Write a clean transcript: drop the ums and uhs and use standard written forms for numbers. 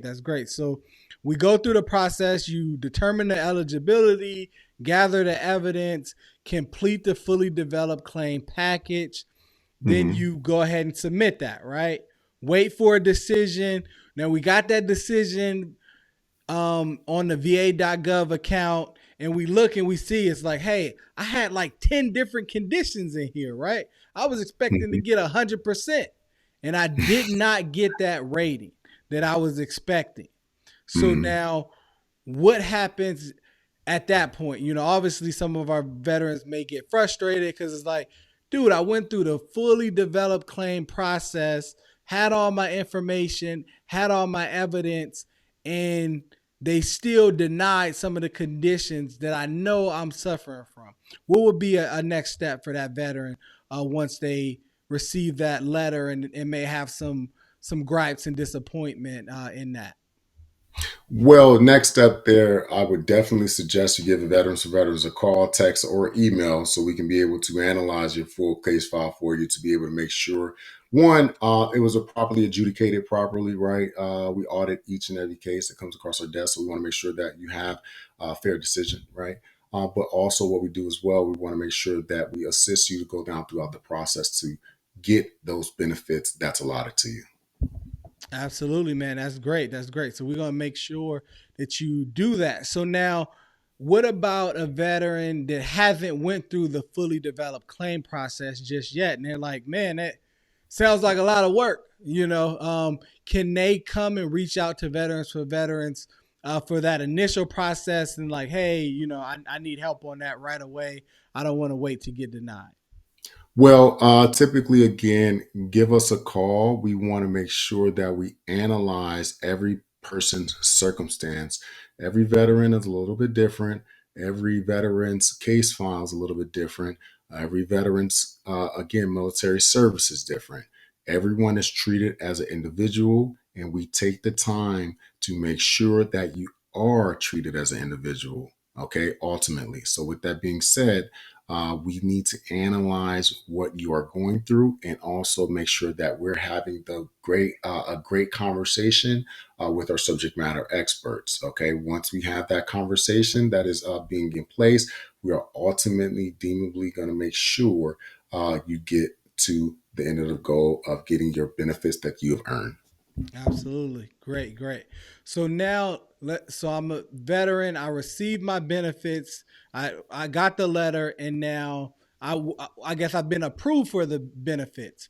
That's great. So we go through the process. You determine the eligibility, gather the evidence, complete the fully developed claim package. Then Hmm. you go ahead and submit that, right? Wait for a decision. Now we got that decision on the va.gov account, and we look and we see it's like, hey, I had like 10 different conditions in here, right? I was expecting to Hmm. get 100%, and I did not get that rating that I was expecting. So Hmm. now what happens at that point? Obviously some of our veterans may get frustrated because it's like, dude, I went through the fully developed claim process, had all my information, had all my evidence, and they still denied some of the conditions that I know I'm suffering from. What would be a next step for that veteran once they receive that letter and may have some gripes and disappointment in that? Well, next up there, I would definitely suggest you give the Veterans for Veterans a call, text, or email so we can be able to analyze your full case file for you to be able to make sure, one, it was a properly adjudicated properly, right? We audit each and every case that comes across our desk, so we want to make sure that you have a fair decision, right? But also what we do as well, we want to make sure that we assist you to go down throughout the process to get those benefits that's allotted to you. Absolutely, man. That's great. That's great. So we're gonna make sure that you do that. So now, what about a veteran that hasn't went through the fully developed claim process just yet, and they're like, man, that sounds like a lot of work. Can they come and reach out to Veterans for Veterans for that initial process and like, hey, I need help on that right away. I don't want to wait to get denied. Well, typically, again, give us a call. We want to make sure that we analyze every person's circumstance. Every veteran is a little bit different. Every veteran's case file is a little bit different. Every veteran's, again, military service is different. Everyone is treated as an individual, and we take the time to make sure that you are treated as an individual. Okay, ultimately. So, with that being said, we need to analyze what you are going through and also make sure that we're having the great a great conversation with our subject matter experts. Okay, once we have that conversation that is being in place, we are ultimately deemably going to make sure you get to the end of the goal of getting your benefits that you have earned. Absolutely. Great, great. So now so I'm a veteran, I received my benefits. I got the letter, and now I guess I've been approved for the benefits.